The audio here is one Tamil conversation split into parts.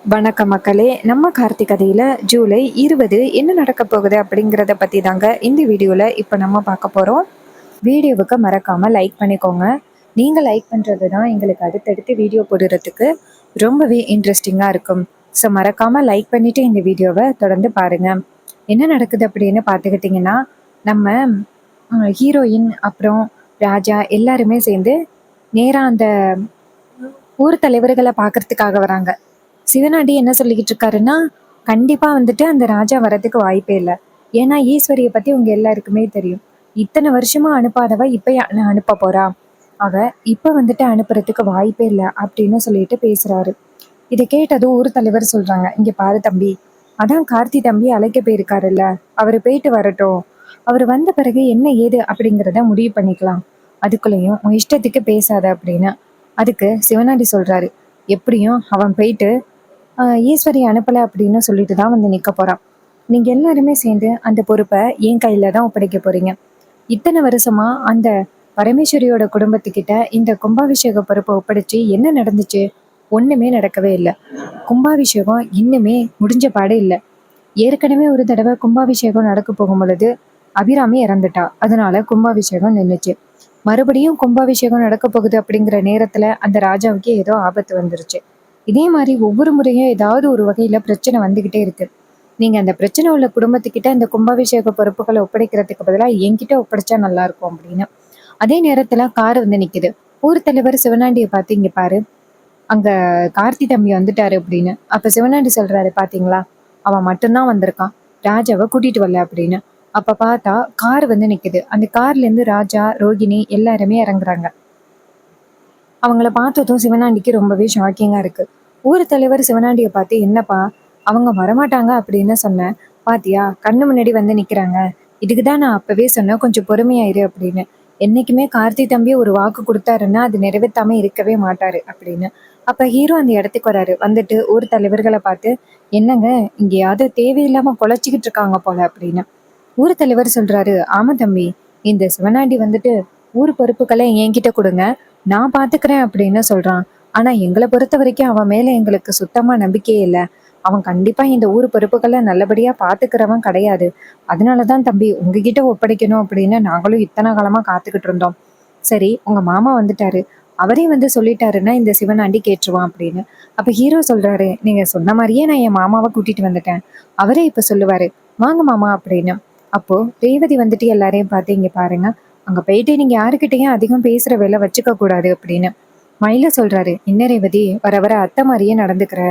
வணக்க மக்களே, நம்ம கார்த்திக் கதையில ஜூலை 20 என்ன நடக்க போகுது அப்படிங்கிறத பத்தி தாங்க இந்த வீடியோல இப்போ நம்ம பார்க்க போறோம். வீடியோவுக்கு மறக்காம லைக் பண்ணிக்கோங்க. நீங்க லைக் பண்றது தான் எங்களுக்கு அடுத்தடுத்து வீடியோ போடுறதுக்கு ரொம்பவே இன்ட்ரெஸ்டிங்கா இருக்கும். ஸோ மறக்காம லைக் பண்ணிட்டு இந்த வீடியோவை தொடர்ந்து பாருங்க. என்ன நடக்குது அப்படின்னு பார்த்துக்கிட்டிங்கன்னா, நம்ம ஹீரோயின் அப்புறம் ராஜா எல்லாருமே சேர்ந்து நேரா அந்த ஊர் தலைவர்களை பார்க்கறதுக்காக வராங்க. சிவனாண்டி என்ன சொல்லிக்கிட்டு இருக்காருன்னா, கண்டிப்பா வந்துட்டு அந்த ராஜா வரதுக்கு வாய்ப்பே இல்ல. ஏன்னா ஈஸ்வரிய பத்தி உங்க எல்லாருக்குமே தெரியும். இத்தனை வருஷமா அனுப்பாதவ இப்ப அனுப்ப போறா. அவ இப்ப வந்துட்டு அனுப்புறதுக்கு வாய்ப்பே இல்ல அப்படின்னு சொல்லிட்டு பேசுறாரு. இதை கேட்டதும் ஊர் தலைவர் சொல்றாங்க, இங்க பாரு தம்பி, அதான் கார்த்தி தம்பி அழைக்க போயிருக்காருல்ல, அவரு போயிட்டு வரட்டும். அவர் வந்த பிறகு என்ன ஏது அப்படிங்கிறத முடிவு பண்ணிக்கலாம். அதுக்குள்ளேயும் உன் இஷ்டத்துக்கு பேசாத அப்படின்னு. அதுக்கு சிவனாண்டி சொல்றாரு, எப்படியும் அவன் போயிட்டு ஈஸ்வரி அனுப்பலை அப்படின்னு சொல்லிட்டு தான் வந்து நிற்க போறான். நீங்க எல்லாருமே சேர்ந்து அந்த பொறுப்பை என் கையில தான் ஒப்படைக்க போறீங்க. இத்தனை வருஷமா அந்த பரமேஸ்வரியோட குடும்பத்துக்கிட்ட இந்த கும்பாபிஷேக பொறுப்பை ஒப்படைச்சு என்ன நடந்துச்சு? ஒண்ணுமே நடக்கவே இல்லை. கும்பாபிஷேகம் இன்னுமே முடிஞ்ச பாடே இல்லை. ஏற்கனவே ஒரு தடவை கும்பாபிஷேகம் நடக்க போகும் பொழுது அபிராமி இறந்துட்டா. அதனால கும்பாபிஷேகம் நின்றுச்சு. மறுபடியும் கும்பாபிஷேகம் நடக்க போகுது அப்படிங்கிற நேரத்துல அந்த ராஜாவுக்கு ஏதோ ஆபத்து வந்துருச்சு. இதே மாதிரி ஒவ்வொரு முறையும் ஏதாவது ஒரு வகையில பிரச்சனை வந்துகிட்டே இருக்கு. நீங்க அந்த பிரச்சனை உள்ள குடும்பத்துக்கிட்ட இந்த கும்பாபிஷேக பொறுப்புகளை ஒப்படைக்கிறதுக்கு பதிலாக என்கிட்ட ஒப்படைச்சா நல்லா இருக்கும் அப்படின்னு. அதே நேரத்துல கார் வந்து நிக்குது. ஊர் தலைவர் சிவனாண்டியை பார்த்து, இங்க பாரு, அங்க கார்த்தி தம்பி வந்துட்டாரு அப்படின்னு. அப்ப சிவனாண்டி சொல்றாரு, பாத்தீங்களா, அவன் மட்டும்தான் வந்திருக்கான், ராஜாவை கூட்டிட்டு வரல அப்படின்னு. அப்ப பார்த்தா கார் வந்து நிக்குது. அந்த கார்ல இருந்து ராஜா, ரோகிணி எல்லாருமே இறங்குறாங்க. அவங்கள பார்த்ததும் சிவனாண்டிக்கு ரொம்பவே ஷாக்கிங்கா இருக்கு. ஊர் தலைவர் சிவனாண்டியை பார்த்து, என்னப்பா, அவங்க வரமாட்டாங்க அப்படின்னு சொன்னேன், பாத்தியா கண்ணு முன்னாடி வந்து நிக்கிறாங்க. இதுக்குதான் நான் அப்பவே சொன்னேன், கொஞ்சம் பொறுமையாயிரு அப்படின்னு. என்னைக்குமே கார்த்தி தம்பி ஒரு வாக்கு கொடுத்தாருன்னா அது நிறைவேற்றாம இருக்கவே மாட்டாரு அப்படின்னு. அப்ப ஹீரோ அந்த இடத்துக்கு வராரு. வந்துட்டு ஊர் தலைவர்களை பார்த்து, என்னங்க, இங்கேயாவது தேவையில்லாம குலைச்சிக்கிட்டு இருக்காங்க போல அப்படின்னு. ஊர் தலைவர் சொல்றாரு, ஆமா தம்பி, இந்த சிவனாண்டி வந்துட்டு ஊர் பொறுப்புகளை என்கிட்ட கொடுங்க, நான் பாத்துக்கிறேன் அப்படின்னு சொல்றான். ஆனா எங்களை பொறுத்த வரைக்கும் அவன் மேல எங்களுக்கு சுத்தமா நம்பிக்கையே இல்லை. அவன் கண்டிப்பா இந்த ஊர் பொறுப்புகளை நல்லபடியா பாத்துக்கிறவன் கிடையாது. அதனாலதான் தம்பி உங்ககிட்ட ஒப்படைக்கணும் அப்படின்னு நாங்களும் இத்தனை காலமா காத்துக்கிட்டு இருந்தோம். சரி, உங்க மாமா வந்துட்டாரு, அவரே வந்து சொல்லிட்டாருன்னா இந்த சிவனாண்டி கேட்டுருவான் அப்படின்னு. அப்ப ஹீரோ சொல்றாரு, நீங்க சொன்ன மாதிரியே நான் என் மாமாவை கூட்டிட்டு வந்துட்டேன், அவரே இப்ப சொல்லுவாரு, வாங்க மாமா அப்படின்னு. அப்போ ரேவதி வந்துட்டு எல்லாரையும் பார்த்து, இங்க பாருங்க, அங்க போயிட்டு நீங்க யாருக்கிட்டையும் அதிகம் பேசுற வேலை வச்சுக்க கூடாது அப்படின்னு. மயில சொல்றாரு, என்ன ரேவதி, வர வர அத்தை மாதிரியே நடந்துக்கிற.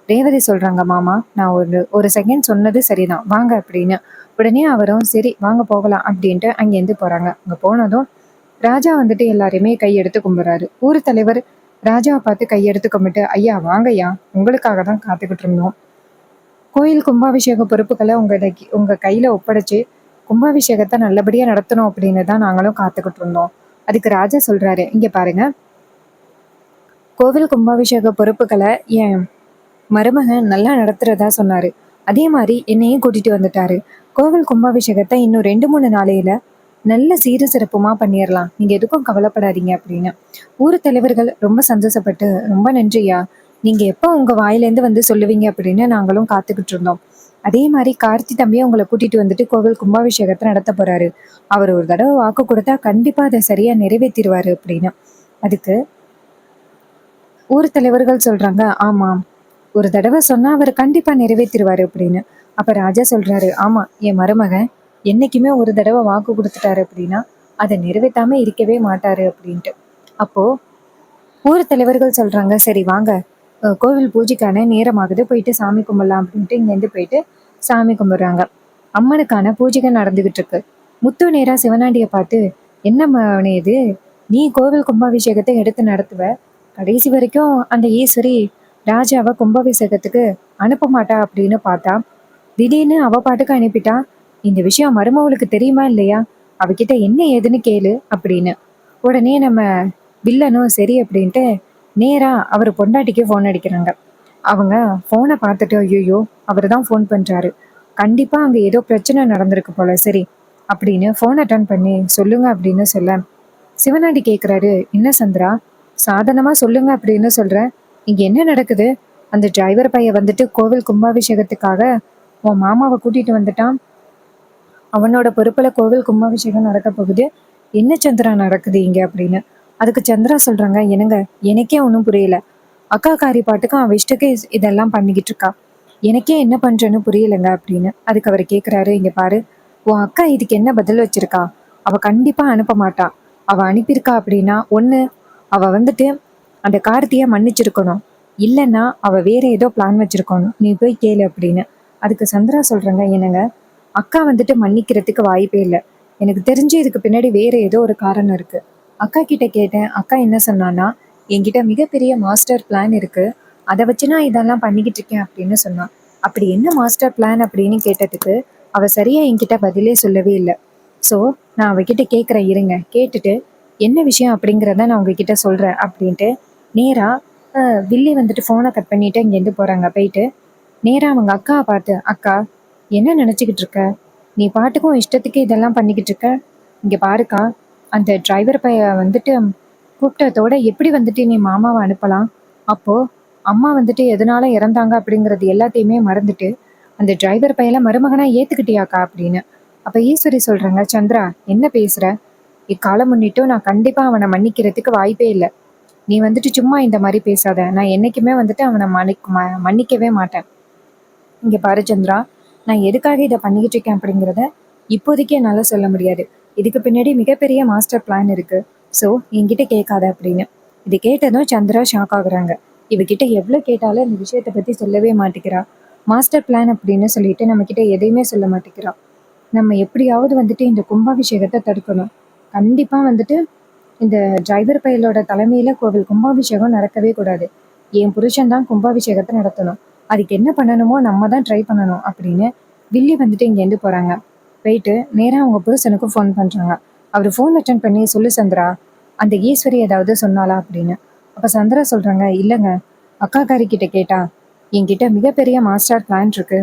ரேவதி சொல்றாங்க, மாமா, நான் ஒரு ஒரு செகண்ட் சொன்னது சரிதான், வாங்க அப்படின்னு. உடனே அவரும் சரி வாங்க போகலாம் அப்படின்ட்டு அங்கேருந்து போறாங்க. அங்க போனதும் ராஜா வந்துட்டு எல்லாரையுமே கையெடுத்து கும்பிடுறாரு. ஊர் தலைவர் ராஜாவை பார்த்து கையெடுத்து கும்பிட்டு, ஐயா வாங்கய்யா, உங்களுக்காக தான் காத்துக்கிட்டு இருந்தோம். கோயில் கும்பாபிஷேக பொறுப்புகளை உங்க கையில ஒப்படைச்சு கும்பாபிஷேகத்தை நல்லபடியா நடத்தணும் அப்படின்னு தான் நாங்களும் காத்துக்கிட்டு இருந்தோம். அதுக்கு ராஜா சொல்றாரு, இங்க பாருங்க, கோவில் கும்பாபிஷேக பொறுப்புகளை என் மருமகன் நல்லா நடத்துறதா சொன்னாரு. அதே மாதிரி என்னையும் கூட்டிட்டு வந்துட்டாரு. கோவில் கும்பாபிஷேகத்தை இன்னும் 2-3 நாளையில நல்ல சீர சிறப்புமா பண்ணிடலாம், நீங்க எதுக்கும் கவலைப்படாதீங்க அப்படின்னு. ஊர் தலைவர்கள் ரொம்ப சந்தோஷப்பட்டு, ரொம்ப நன்றியா, நீங்க எப்போ உங்க வாயிலேருந்து வந்து சொல்லுவீங்க அப்படின்னு நாங்களும் காத்துக்கிட்டு இருந்தோம். அதே மாதிரி கார்த்தி தம்பியை உங்களை கூட்டிட்டு வந்துட்டு கோவில் கும்பாபிஷேகத்தை நடத்த போறாரு. அவர் ஒரு தடவை வாக்கு கொடுத்தா கண்டிப்பா அதை சரியா நிறைவேற்றிடுவாரு அப்படின்னு. அதுக்கு ஊர் தலைவர்கள் சொல்றாங்க, ஆமாம், ஒரு தடவை சொன்னா அவர் கண்டிப்பா நிறைவேற்றிடுவாரு அப்படின்னு. அப்ப ராஜா சொல்றாரு, ஆமா, என் மருமகன் என்னைக்குமே ஒரு தடவை வாக்கு கொடுத்துட்டாரு அப்படின்னா அதை நிறைவேற்றாம இருக்கவே மாட்டாரு அப்படின்ட்டு. அப்போ ஊர் தலைவர்கள் சொல்றாங்க, சரி வாங்க, கோவில் பூஜைக்கான நேரமாகுது, போயிட்டு சாமி கும்பிடலாம் அப்படின்ட்டு இங்கேருந்து போயிட்டு சாமி கும்பிடுறாங்க. அம்மனுக்கான பூஜைகள் நடந்துகிட்டு இருக்கு. முத்து நேரா சிவனாண்டியை பார்த்து, என்ன மவனே இது, நீ கோவில் கும்பாபிஷேகத்தை எடுத்து நடத்துவ, கடைசி வரைக்கும் அந்த ஈஸ்வரி ராஜாவை கும்பாபிஷேகத்துக்கு அனுப்ப மாட்டா அப்படின்னு பார்த்தா திடீர்னு அவ பாட்டுக்கு அனுப்பிட்டா. இந்த விஷயம் மருமவளுக்கு தெரியுமா இல்லையா, அவகிட்ட என்ன ஏதுன்னு கேளு அப்படின்னு. உடனே நம்ம வில்லனும் சரி அப்படின்ட்டு நேரா அவர் பொண்டாட்டிக்கு ஃபோன் அடிக்கிறாங்க. அவங்க ஃபோனை பார்த்துட்டு, ஐயோ, அவர் தான் ஃபோன் பண்றாரு, கண்டிப்பா அங்க ஏதோ பிரச்சனை நடந்திருக்கு போல, சரி அப்படின்னு ஃபோன் அட்டன் பண்ணி சொல்லுங்க அப்படின்னு சொல்ல, சிவனாண்டி கேட்குறாரு, என்ன சந்திரா, சாதாரணமா சொல்லுங்க அப்படின்னு சொல்ற, இங்க என்ன நடக்குது, அந்த டிரைவர் பையன் வந்துட்டு கோவில் கும்பாபிஷேகத்துக்காக உன் மாமாவை கூட்டிட்டு வந்துட்டான். அவனோட பொறுப்புல கோவில் கும்பாபிஷேகம் நடக்க போகுது. என்ன சந்திரா நடக்குது இங்க அப்படின்னு. அதுக்கு சந்திரா சொல்றாங்க, என்னங்க எனக்கே ஒன்றும் புரியல. அக்கா காரி பாட்டுக்கு அவ இஷ்டக்கு இதெல்லாம் பண்ணிக்கிட்டு இருக்கா. எனக்கே என்ன பண்றேன்னு புரியலங்க அப்படின்னு. அதுக்கு அவர் கேட்குறாரு, இங்க பாரு, உன் அக்கா இதுக்கு என்ன பதில் வச்சிருக்கா? அவ கண்டிப்பா அனுப்ப மாட்டா. அவ அனுப்பியிருக்கா அப்படின்னா ஒண்ணு அவ வந்துட்டு அந்த கார்த்தியை மன்னிச்சிருக்கணும், இல்லைன்னா அவ வேற ஏதோ பிளான் வச்சிருக்கணும், நீ போய் கேளு அப்படின்னு. அதுக்கு சந்திரா சொல்றாங்க, என்னங்க அக்கா வந்துட்டு மன்னிக்கிறதுக்கு வாய்ப்பே இல்லை. எனக்கு தெரிஞ்சு இதுக்கு பின்னாடி வேற ஏதோ ஒரு காரணம் இருக்கு. அக்கா கிட்ட கேட்டேன். அக்கா என்ன சொன்னான்னா, என்கிட்ட மிகப்பெரிய மாஸ்டர் பிளான் இருக்கு, அதை வச்சு நான் இதெல்லாம் பண்ணிக்கிட்டு இருக்கேன் அப்படின்னு சொன்னான். அப்படி என்ன மாஸ்டர் பிளான் அப்படின்னு கேட்டதுக்கு அவ சரியா என்கிட்ட பதிலே சொல்லவே இல்லை. ஸோ நான் அவகிட்ட கேட்குறேன், இருங்க கேட்டுட்டு என்ன விஷயம் அப்படிங்கிறத நான் உங்ககிட்ட சொல்றேன் அப்படின்ட்டு நேரா வில்லி வந்துட்டு ஃபோனை கட் பண்ணிட்டு இங்கேருந்து போறாங்க. போயிட்டு நேரா அவங்க அக்காவை பார்த்து, அக்கா என்ன நினச்சிக்கிட்டு இருக்க? நீ பாட்டுக்கும் இஷ்டத்துக்கு இதெல்லாம் பண்ணிக்கிட்டு இருக்க. இங்கே பாருக்கா, அந்த டிரைவர் பைய வந்துட்டு கூப்பிட்டதோட எப்படி வந்துட்டு நீ மாமாவை அனுப்பலாம்? அப்போ அம்மா வந்துட்டு எதனால இறந்தாங்க அப்படிங்கிறது எல்லாத்தையுமே மறந்துட்டு அந்த டிரைவர் பையல மருமகனா ஏத்துக்கிட்டியாக்கா அப்படின்னு. அப்ப ஈஸ்வரி சொல்றாங்க, சந்திரா என்ன பேசுற? இக்காலம் முன்னிட்டும் நான் கண்டிப்பா அவனை மன்னிக்கிறதுக்கு வாய்ப்பே இல்லை. நீ வந்துட்டு சும்மா இந்த மாதிரி பேசாத. நான் என்னைக்குமே வந்துட்டு அவனை மன்னிக்கவே மாட்டேன். இங்க பாரு சந்திரா, நான் எதுக்காக இதை பண்ணிக்கிட்டு இருக்கேன் அப்படிங்கிறத இப்போதைக்கு என்னால சொல்ல முடியாது. இதுக்கு பின்னாடி மிகப்பெரிய மாஸ்டர் பிளான் இருக்கு. ஸோ என்கிட்ட கேட்காத அப்படின்னு. இது கேட்டதும் சந்திரா ஷாக் ஆகுறாங்க. இவகிட்ட எவ்வளவு கேட்டாலும் இந்த விஷயத்தை பத்தி சொல்லவே மாட்டேங்கிறா. மாஸ்டர் பிளான் அப்படின்னு சொல்லிட்டு நம்ம கிட்ட எதையுமே சொல்ல மாட்டேங்கிறா. நம்ம எப்படியாவது வந்துட்டு இந்த கும்பாபிஷேகத்தை தடுக்கணும். கண்டிப்பா வந்துட்டு இந்த டிரைவர் பயலோட தலைமையில கோவில் கும்பாபிஷேகம் நடக்கவே கூடாது. என் புருஷன் தான் கும்பாபிஷேகத்தை நடத்தணும். அதுக்கு என்ன பண்ணணுமோ நம்ம தான் ட்ரை பண்ணணும் அப்படின்னு வில்லி வந்துட்டு இங்கேருந்து போறாங்க. போயிட்டு நேராக அவங்க புருஷனுக்கு ஃபோன் பண்றாங்க. அவர் ஃபோன் அட்டன் பண்ணி, சொல்லு சந்திரா, அந்த ஈஸ்வரி ஏதாவது சொன்னாலா அப்படின்னு. அப்ப சந்திரா சொல்றாங்க, இல்லைங்க, அக்காக்காரி கிட்ட கேட்டா என்கிட்ட மிகப்பெரிய மாஸ்டர் பிளான் இருக்கு,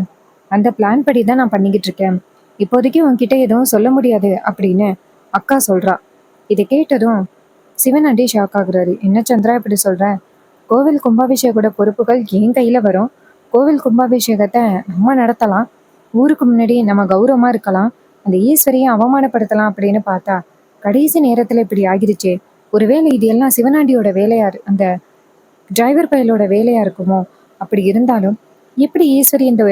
அந்த பிளான் படி தான் நான் பண்ணிக்கிட்டு இருக்கேன், இப்போதைக்கு உன்கிட்ட எதுவும் சொல்ல முடியாது அப்படின்னு அக்கா சொல்றா. இதை கேட்டதும் சிவனாண்டி ஷாக் ஆகுறாரு. என்ன சந்திரா இப்படி சொல்ற? கோவில் கும்பாபிஷேகோட பொறுப்புகள் என் கையில வரும். கோவில் கும்பாபிஷேகத்தை நம்ம நடத்தலாம், ஊருக்கு முன்னாடி நம்ம கௌரவமா இருக்கலாம், அந்த ஈஸ்வரியை அவமானப்படுத்தலாம் அப்படின்னு பார்த்தா கடைசி நேரத்துல இப்படி ஆகிருச்சே. ஒருவேளை இது எல்லாம் சிவனாண்டியோட வேலையா அந்த டிரைவர் பயலோட வேலையா இருக்குமோ? அப்படி இருந்தாலும் எப்படி ஈஸ்வரி இந்த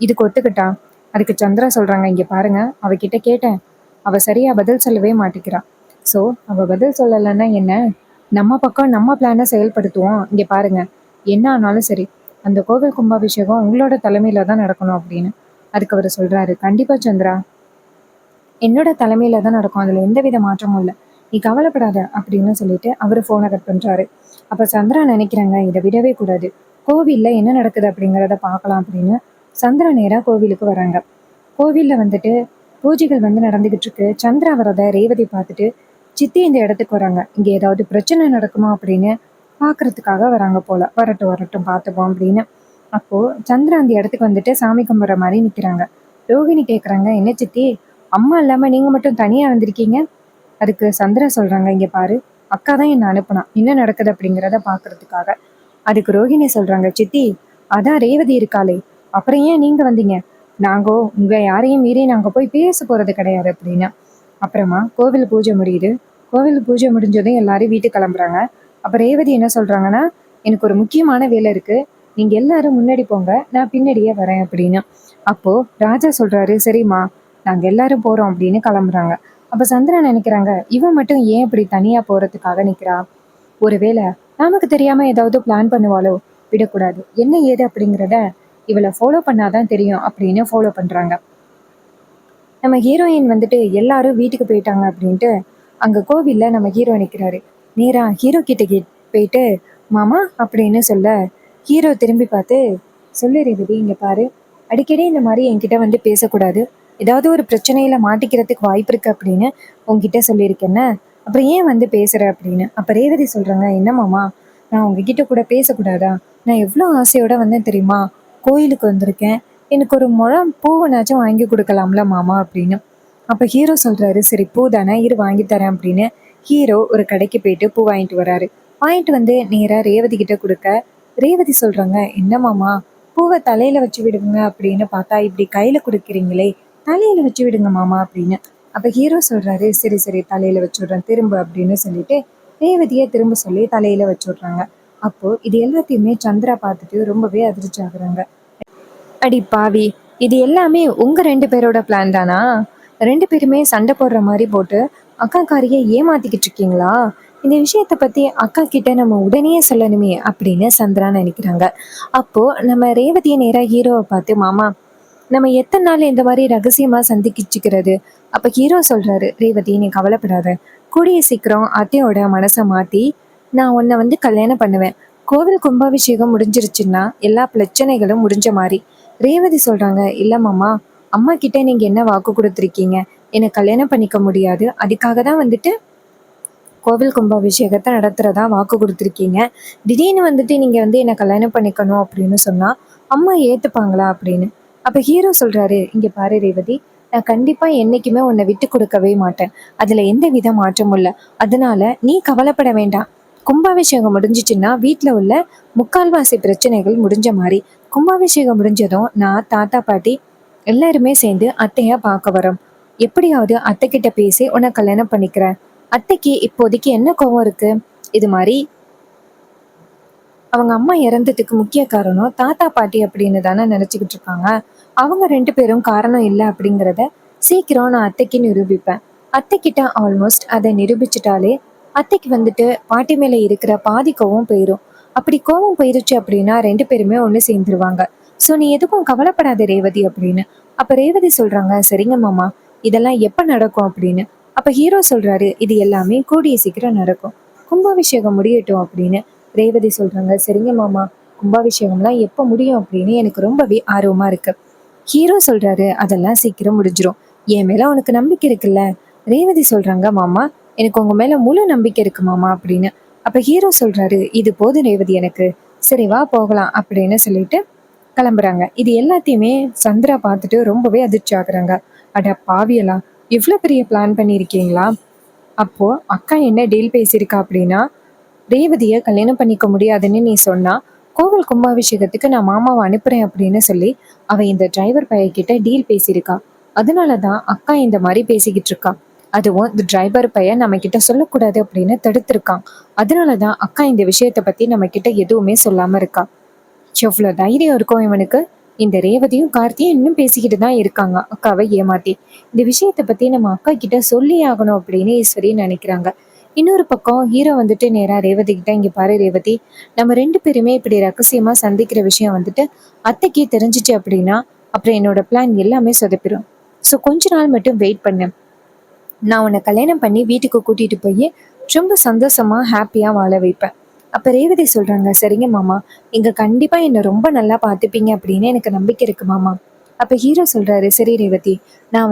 இதுக்கு ஒத்துக்கிட்டா? அதுக்கு சந்திரா சொல்றாங்க, இங்க பாருங்க, அவகிட்ட கேட்டேன், அவ சரியா பதில் சொல்லவே மாட்டேங்கிறா. ஸோ அவ பதில் சொல்லலைன்னா என்ன, நம்ம பக்கம் நம்ம பிளானை செயல்படுத்துவோம். இங்க பாருங்க, என்ன ஆனாலும் சரி அந்த கோவில் கும்பாபிஷேகம் உங்களோட தலைமையில தான் நடக்கணும் அப்படின்னு. அதுக்கு அவர் சொல்றாரு, கண்டிப்பா சந்திரா, என்னோட தலைமையில தான் நடக்கும், அதுல எந்தவித மாற்றமும் இல்லை, நீ கவலைப்படாத அப்படின்னு சொல்லிட்டு அவர் ஃபோனை கட் பண்றாரு. அப்ப சந்திரா நினைக்கிறாங்க, இதை விடவே கூடாது, கோவில்ல என்ன நடக்குது அப்படிங்கிறத பார்க்கலாம் அப்படின்னு சந்திரா நேரா கோவிலுக்கு வராங்க. கோவில்ல வந்துட்டு பூஜைகள் வந்து நடந்துகிட்டு இருக்கு. சந்திரா வரத ரேவதி பார்த்துட்டு சித்தி இந்த இடத்துக்கு வராங்க, இங்க ஏதாவது பிரச்சனை நடக்குமா அப்படின்னு பாக்குறதுக்காக வராங்க போல. வரட்டும் வரட்டும் பார்த்துப்போம் அப்படின்னு. அப்போ சந்திரா அந்த இடத்துக்கு வந்துட்டு சாமி கும்பிட்ற மாதிரி நிக்கிறாங்க. ரோகிணி கேக்குறாங்க, என்ன சித்தி, அம்மா இல்லாம நீங்க மட்டும் தனியா வந்திருக்கீங்க? அதுக்கு சந்திரா சொல்றாங்க, இங்க பாரு, அக்கா தான் என்ன அனுப்புனா என்ன நடக்குது அப்படிங்கிறத பாக்குறதுக்காக. அதுக்கு ரோஹிணி சொல்றாங்க, சித்தி அதான் ரேவதி இருக்காளே, அப்புறம் ஏன் நீங்க வந்தீங்க? நாங்கோ உங்க யாரையும் மீறி நாங்க போய் பேச போறது கிடையாது அப்படின்னா. அப்புறமா கோவில் பூஜை முடியுது. கோவில் பூஜை முடிஞ்சதும் எல்லாரும் வீட்டுக்கு கிளம்புறாங்க. அப்ப ரேவதி என்ன சொல்றாங்கன்னா, எனக்கு ஒரு முக்கியமான வேலை இருக்கு, நீங்க எல்லாரும் முன்னாடி போங்க, நான் பின்னாடியே வரேன் அப்படின்னு. அப்போ ராஜா சொல்றாரு, சரிம்மா நாங்க எல்லாரும் போறோம் அப்படின்னு கிளம்புறாங்க. அப்ப சந்திரா நினைக்கிறாங்க, இவன் மட்டும் ஏன் இப்படி தனியா போறதுக்காக நிக்கிறா? ஒருவேளை நமக்கு தெரியாம ஏதாவது பிளான் பண்ணுவாளோ? விடக்கூடாது, என்ன ஏது அப்படிங்கிறத இவளை ஃபாலோ பண்ணாதான் தெரியும் அப்படின்னு ஃபாலோ பண்றாங்க. நம்ம ஹீரோயின் வந்துட்டு எல்லாரும் வீட்டுக்கு போயிட்டாங்க அப்படின்ட்டு அங்க கோவில்ல நம்ம ஹீரோ நிற்கிறாரு. நேரா ஹீரோ கிட்ட போயிட்டு மாமா அப்படின்னு சொல்ல, ஹீரோ திரும்பி பார்த்து, சொல்லு ரேவதி, இங்க பாரு, அடிக்கடி இந்த மாதிரி என்கிட்ட வந்து பேசக்கூடாது, ஏதாவது ஒரு பிரச்சனையில மாட்டிக்கிறதுக்கு வாய்ப்பு இருக்கு அப்படின்னு உங்ககிட்ட சொல்லியிருக்கேன்னு, அப்புறம் ஏன் வந்து பேசுற அப்படின்னு. அப்ப ரேவதி சொல்றாங்க, என்ன மாமா, நான் உங்ககிட்ட கூட பேசக்கூடாதா? நான் எவ்வளோ ஆசையோட வந்தேன் தெரியுமா, கோயிலுக்கு வந்திருக்கேன், எனக்கு ஒரு முழம் பூவனாச்சும் வாங்கி கொடுக்கலாம்ல மாமா அப்படின்னு. அப்ப ஹீரோ சொல்றாரு, சரி பூ தானே, இரு வாங்கி தரேன் அப்படின்னு ஹீரோ ஒரு கடைக்கு போயிட்டு பூ வாங்கிட்டு வராரு. வாங்கிட்டு வந்து நேரா ரேவதி கிட்ட கொடுக்க, ரேவதி சொல்றாங்க, என்ன மாமா பூவை தலையில வச்சு விடுங்க அப்படின்னு பார்த்தா இப்படி கையில கொடுக்குறீங்களே, தலையில வச்சு விடுங்க மாமா அப்படின்னு. அப்ப ஹீரோ சொல்றாரு, சரி சரி தலையில வச்சு விடுறேன் திரும்ப அப்படின்னு சொல்லிட்டு ரேவதியை திரும்ப சொல்லி தலையில வச்சு விடுறாங்க. அப்போ இது எல்லாத்தையுமே சந்திரா பார்த்துட்டு ரொம்பவே அதிர்ச்சி ஆகுறாங்க. அடி பாவி, இது எல்லாமே உங்க 2 பேரோட பிளான் தானா? 2 பேருமே சண்டை போடுற மாதிரி போட்டு அக்காக்காரியை ஏமாத்திக்கிட்டு இருக்கீங்களா? இந்த விஷயத்த பத்தி அக்கா கிட்ட நம்ம உடனே சொல்லணுமே அப்படின்னு சந்திரா நினைக்கிறாங்க. அப்போ நம்ம ரேவதியை நேரா ஹீரோவை பார்த்து, மாமா நம்ம எத்தனை நாள் இந்த மாதிரி ரகசியமா சந்திக்கிச்சுக்கிறது? அப்ப ஹீரோ சொல்றாரு, ரேவதி நீ கவலைப்படாத, கூடிய சீக்கிரம் அத்தையோட மனசை மாத்தி நான் உன்னை கல்யாணம் பண்ணுவேன். கோவில் கும்பாபிஷேகம் முடிஞ்சிருச்சுன்னா எல்லா பிரச்சனைகளும் முடிஞ்ச மாதிரி. ரேவதி சொல்றாங்க, இல்ல மாமா, அம்மா கிட்ட நீங்க என்ன வாக்கு கொடுத்துருக்கீங்க? என்னை கல்யாணம் பண்ணிக்க முடியாது, அதுக்காக தான் கோவில் கும்பாபிஷேகத்தை நடத்துறதா வாக்கு கொடுத்துருக்கீங்க. திடீர்னு நீங்க என்னை கல்யாணம் பண்ணிக்கணும் அப்படின்னு சொன்னா அம்மா ஏத்துப்பாங்களா அப்படின்னு. அப்ப ஹீரோ சொல்றாரு, இங்க பாரு ரேவதி, நான் கண்டிப்பா என்னைக்குமே உன்னை விட்டு கொடுக்கவே மாட்டேன். அதுல எந்த வித மாற்றமும் இல்லை. அதனால நீ கவலைப்பட வேண்டாம். கும்பாபிஷேகம் முடிஞ்சிச்சுன்னா வீட்டில் உள்ள முக்கால்வாசி பிரச்சனைகள் முடிஞ்ச மாதிரி. கும்பாபிஷேகம் முடிஞ்சதும் நான் தாத்தா பாட்டி எல்லாருமே சேர்ந்து அத்தையா பார்க்க வரோம். எப்படியாவது அத்தை கிட்ட பேசி உன்னை கல்யாணம் பண்ணிக்கிறேன். அத்தைக்கு இப்போதைக்கு என்ன கோவம் இருக்கு? இது மாதிரி அவங்க அம்மா இறந்ததுக்கு முக்கிய காரணம் தாத்தா பாட்டி அப்படின்னு தானே நினைச்சுக்கிட்டு இருக்காங்க. அவங்க 2 பேரும் காரணம் இல்லை அப்படிங்கிறத சீக்கிரம் நான் அத்தைக்கு நிரூபிப்பேன். அத்தைக்கிட்ட ஆல்மோஸ்ட் அதை நிரூபிச்சிட்டாலே அத்தைக்கு பாட்டி மேல இருக்கிற பாதி கோவம் போயிடும். அப்படி கோவம் போயிருச்சு அப்படின்னா 2 பேருமே ஒன்று சேர்ந்துருவாங்க. ஸோ நீ எதுக்கும் கவலைப்படாத ரேவதி அப்படின்னு. அப்ப ரேவதி சொல்றாங்க, சரிங்க மாமா, இதெல்லாம் எப்ப நடக்கும் அப்படின்னு. அப்ப ஹீரோ சொல்றாரு, இது எல்லாமே கூடிய சீக்கிரம் நடக்கும், கும்பாபிஷேகம் முடியட்டும் அப்படின்னு. ரேவதி சொல்றாங்க, சரிங்க மாமா, கும்பாபிஷேகம்லாம் எப்போ முடியும் அப்படின்னு எனக்கு ரொம்பவே ஆர்வமா இருக்கு. ஹீரோ சொல்றாரு, அதெல்லாம் சீக்கிரம் முடிஞ்சிரும், என் மேல உனக்கு நம்பிக்கை இருக்குல்ல? ரேவதி சொல்றாங்க, மாமா எனக்கு உங்க மேல முழு நம்பிக்கை இருக்கு மாமா அப்படின்னு. அப்ப ஹீரோ சொல்றாரு, இது போதும் ரேவதி எனக்கு, சரி வா போகலாம் அப்படின்னு சொல்லிட்டு கிளம்புறாங்க. இது எல்லாத்தையுமே சந்திரா பார்த்துட்டு ரொம்பவே அதிர்ச்சி ஆகுறாங்க. அட பாவியலா, இவ்வளோ பெரிய பிளான் பண்ணியிருக்கீங்களா? அப்போ அக்கா என்ன டீல் பேசியிருக்கா அப்படின்னா, ரேவதியை கல்யாணம் பண்ணிக்க முடியாதுன்னு நீ சொன்னா கோவில் கும்பாபிஷேகத்துக்கு நான் மாமாவை அனுப்புறேன் அப்படின்னு சொல்லி அவ இந்த டிரைவர் பையன்கிட்ட டீல் பேசியிருக்கா. அதனாலதான் அக்கா இந்த மாதிரி பேசிக்கிட்டு இருக்கா. அதுவும் இந்த டிரைவர் பையன் நம்ம கிட்ட சொல்லக்கூடாது அப்படின்னு தடுத்திருக்கான். அதனாலதான் அக்கா இந்த விஷயத்த பத்தி நம்ம கிட்ட எதுவுமே சொல்லாம இருக்கா. எவ்வளவு தைரியம் இருக்கும் இவனுக்கு! இந்த ரேவதியும் கார்த்தியும் இன்னும் பேசிக்கிட்டு தான் இருக்காங்க அக்காவை ஏமாத்தி. இந்த விஷயத்த பத்தி நம்ம அக்கா கிட்ட சொல்லி ஆகணும் அப்படின்னு ஈஸ்வரி நினைக்கிறாங்க. இன்னொரு பக்கம் ஹீரோ நேரா ரேவதி கிட்ட, இங்க பாரு ரேவதி, நம்ம 2 பேருமே இப்படி ரகசியமா சந்திக்கிற விஷயம் அத்தைக்கே தெரிஞ்சிச்சு அப்படின்னா அப்புறம் என்னோட பிளான் எல்லாமே சொதப்பிடும். ஸோ கொஞ்ச நாள் மட்டும் வெயிட் பண்ணு, நான் உன்னை கல்யாணம் பண்ணி வீட்டுக்கு கூட்டிட்டு போய் ரொம்ப சந்தோஷமா ஹாப்பியா வாழ வைப்பேன். அப்ப ரேவதி சொல்றாங்க, சரிங்க மாமா, இங்க கண்டிப்பா என்னை ரொம்ப நல்லா பார்த்துப்பீங்க அப்படின்னு எனக்கு நம்பிக்கை இருக்கு மாமா. அப்ப ஹீரோ சொல்றாரு, சரி ரேவதி, நான்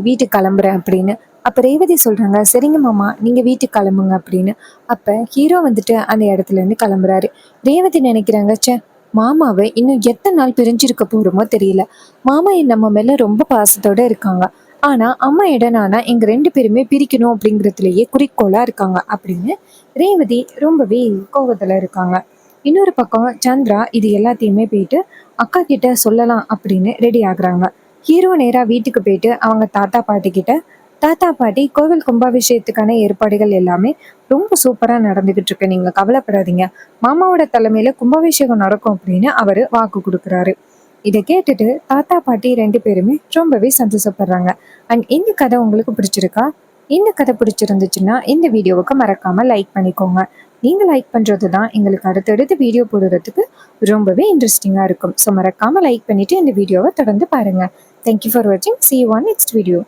வீட்டுக்கு கிளம்புறேன் அப்படின்னு. அப்ப ரேவதி சொல்றாங்க, சரிங்க மாமா, நீங்க வீட்டுக்கு கிளம்புங்க அப்படின்னு. அப்ப ஹீரோ அந்த இடத்துல இருந்து கிளம்புறாரு. ரேவதி நினைக்கிறாங்க, ச்சே, மாமாவை இன்னும் எத்தனை நாள் பிரிஞ்சிருக்க போறோமோ தெரியல. மாமா நம்ம மேல ரொம்ப பாசத்தோட இருக்காங்க, ஆனா அம்மா இடனானா எங்க 2 பேருமே பிரிக்கணும் அப்படிங்கிறதுலயே குறிக்கோளா இருக்காங்க அப்படின்னு ரேவதி ரொம்பவே கோவத்துல இருக்காங்க. இன்னொரு பக்கம் சந்திரா இது எல்லாத்தையுமே போயிட்டு அக்கா கிட்ட சொல்லலாம் அப்படின்னு ரெடி ஆகுறாங்க. ஹீரோ நேரா வீட்டுக்கு போயிட்டு அவங்க தாத்தா பாட்டி கிட்ட, தாத்தா பாட்டி கோவில் கும்பாபிஷேகத்துக்கான ஏற்பாடுகள் எல்லாமே ரொம்ப சூப்பரா நடந்துகிட்டு இருக்கு, நீங்க கவலைப்படாதீங்க, மாமாவோட தலைமையில கும்பாபிஷேகம் நடக்கும் அப்படின்னு அவரு வாக்கு கொடுக்குறாரு. இதை கேட்டுட்டு தாத்தா பாட்டி 2 பேருமே ரொம்பவே சந்தோஷப்படுறாங்க. அண்ட் இந்த கதை உங்களுக்கு பிடிச்சிருக்கா? இந்த கதை பிடிச்சிருந்துச்சுன்னா இந்த வீடியோவுக்கு மறக்காம லைக் பண்ணிக்கோங்க. நீங்க லைக் பண்றது தான் எங்களுக்கு அடுத்தடுத்து வீடியோ போடுறதுக்கு ரொம்பவே இன்ட்ரெஸ்டிங்கா இருக்கும். ஸோ மறக்காம லைக் பண்ணிட்டு இந்த வீடியோவை தொடர்ந்து பாருங்க. தேங்க்யூ ஃபார் வாட்சிங். See you on next video.